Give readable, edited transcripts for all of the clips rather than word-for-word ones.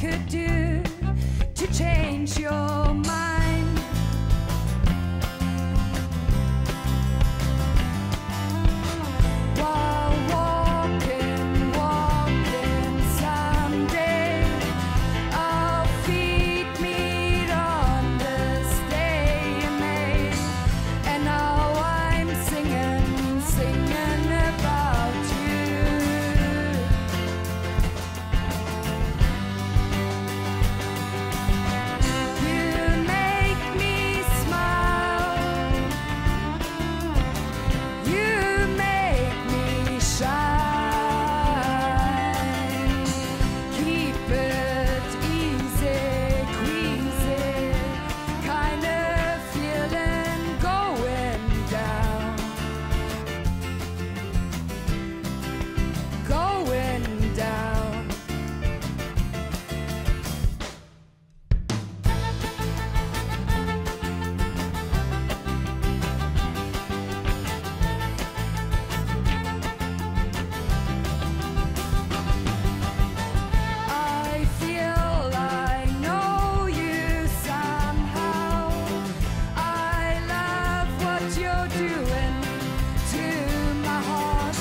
could do to change your mind. While walking, someday I'll feed meat on this day you made. And now I'm singing about you. You make me smile. You make me shine. Keep it easy, queasy, kind of feeling going down. Going down. I feel I know you somehow. I love what you're doing to my heart.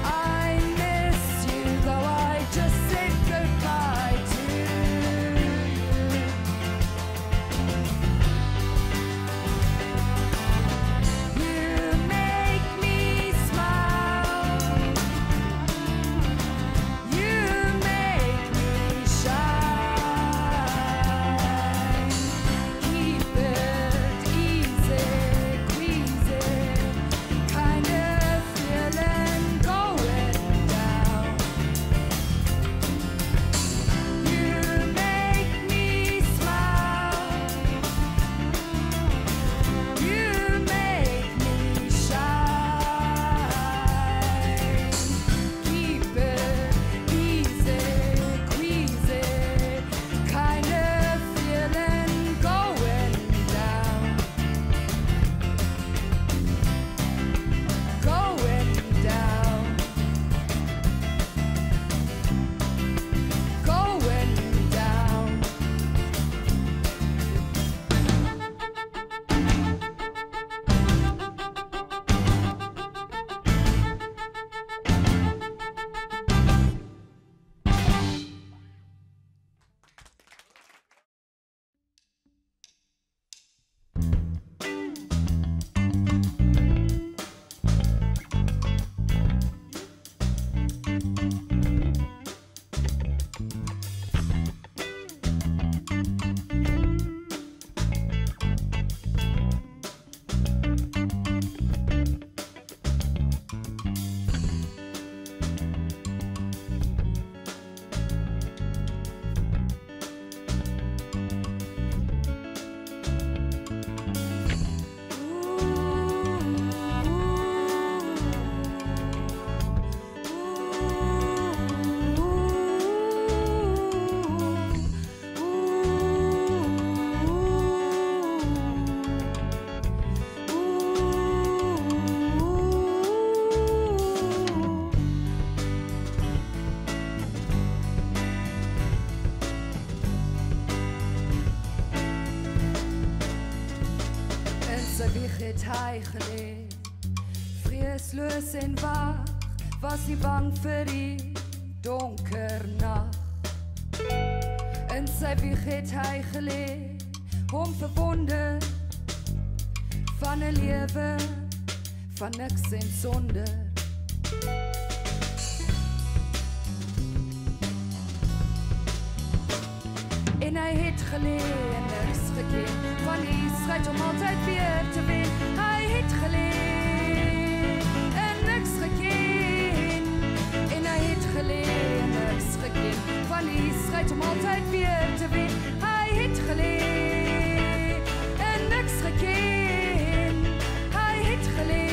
I miss you, though I just said goodbye to you. You make me smile. You make me shine. Keep it easy, queasy, kind of feeling going down. You make me smile. You make me shine. Keep it easy, queasy, kind of feeling going down. Going down. Going down. Het hy geleer, vreesloos en wag, was nie bang vir die donker nag. In sy wieg het hy geleer, hom verwonder van 'n lewe van niks en sonder. En hy het geleer en niks geken van die stryd om altyd weer te wen. Hy het geleer en niks geken. En hy het geleer en niks geken van die stryd om altyd weer te wen. Hy het geleer en niks geken. Hy het geleer.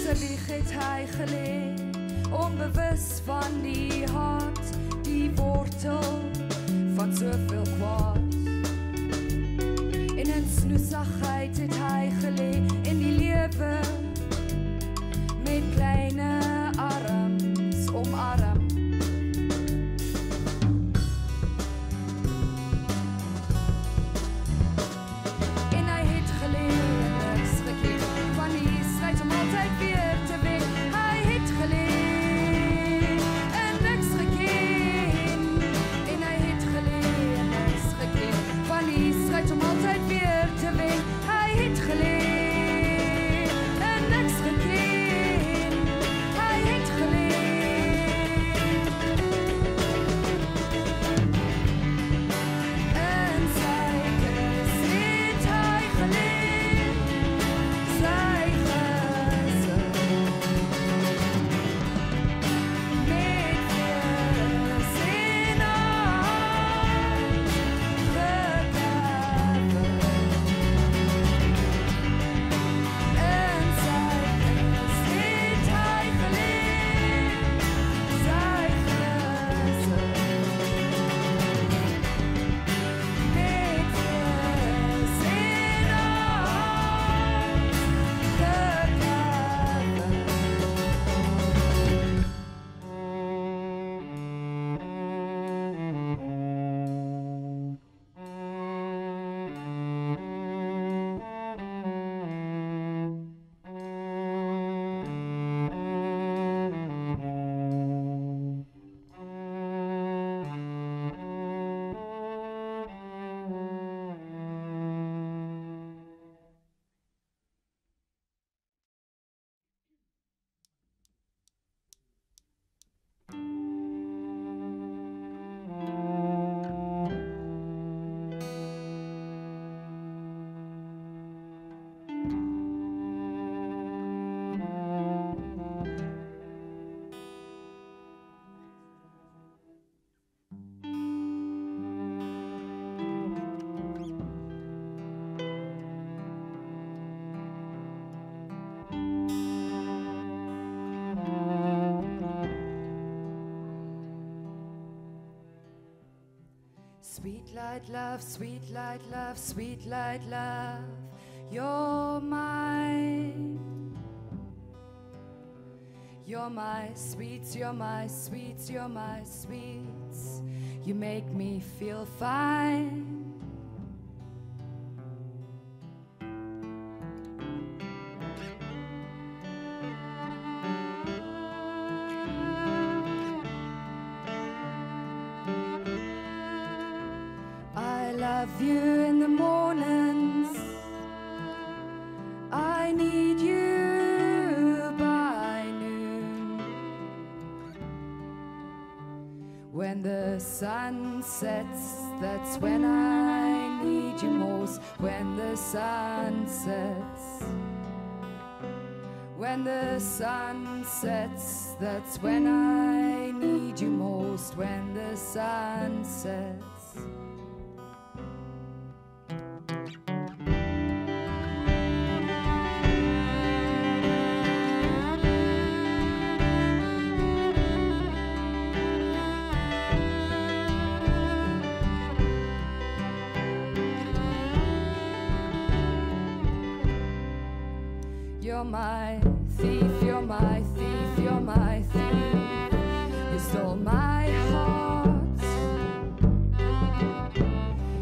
Plotselich het hy gelê, onbewus van die hart, die wortel van soveel kwaad. En in snoesigheid het hy gelê in die lewe, met kleine arms omarm. En hy het geleer en niks geken, van die strijd om altyd weer te wen. Hy het geleer en niks geken, en hy het geleer en niks geken, van die strijd om altyd weer te wen. Hy het geleer en niks geken, hy het geleer. En sy kus het hy geleer, sy gesin. Met wees en hart gegaven. En sy kus het hy geleer, sy gesin. Met wees en hart Sweet light love, sweet light love, sweet light love, you're mine. You're my sweets, you're my sweets, you're my sweets. You make me feel fine. I love you in the mornings, I need you by noon. When the sun sets, that's when I need you most. When the sun sets, when the sun sets, that's when I need you most. When the sun sets. You're my thief, you're my thief, you're my thief. You stole my heart.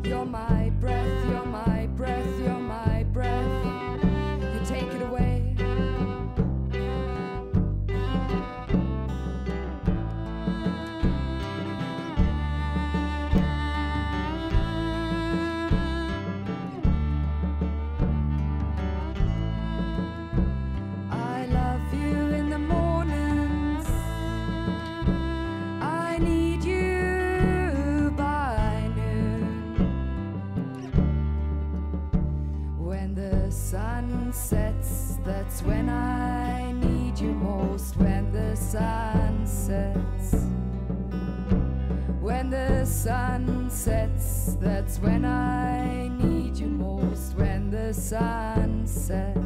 You're my breath, you're my breath, you're my breath. You take it away. I love you in the mornings, I need you by noon. When the sun sets, that's when I need you most. When the sun sets, when the sun sets, that's when I need you most. When the sun sets.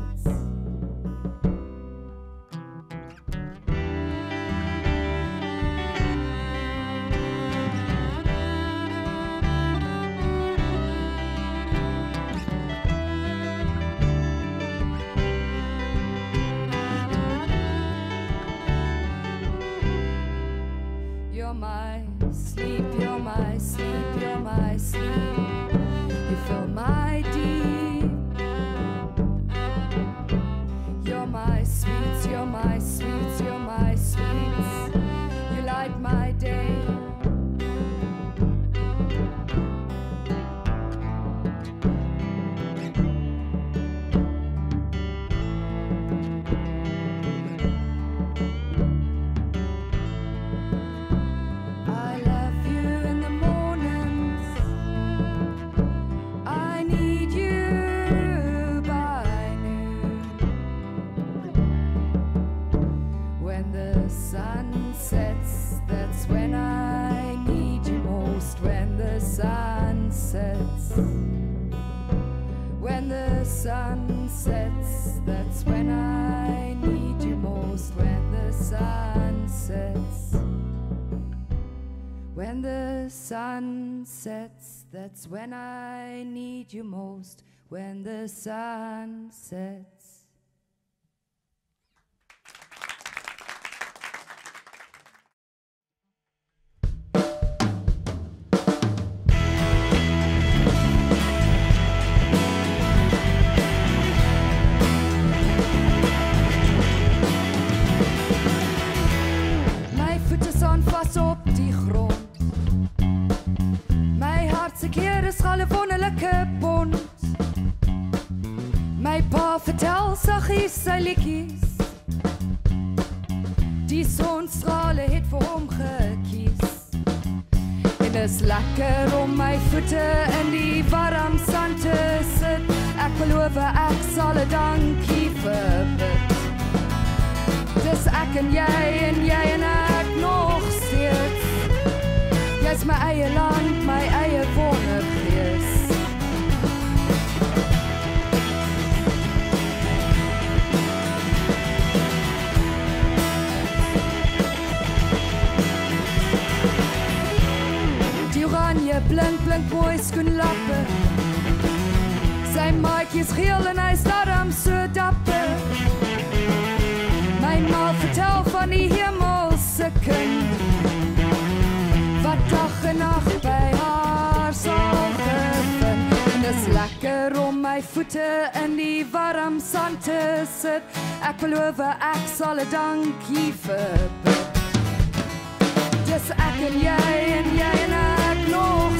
sets, that's when I need you most. When the sun sets, when the sun sets, that's when I need you most. When the sun sets. Vast op die grond. My hartse keer is alle wonderlike bond. My pa vertel saggies sy liedjies. Die sonstrale het vir hom gekies. En is lekker om my voete in die warm sand te sit. Ek beloof ek sal 'n dankie verbid. Dis ek en jy en ek nog steeds. Jy's my eie land, my eie wondergees. Die oranje blink mooi skoenlappe. Sy maatjies geel en hy staram so dapper. My ma vertel van die hemelse kind, wat dag en nacht by haar sal gevind. En dis lekker om my voete in die warm sand te sit. Ek beloof ek sal 'n dankie verbid. Dis ek en jy en ek nog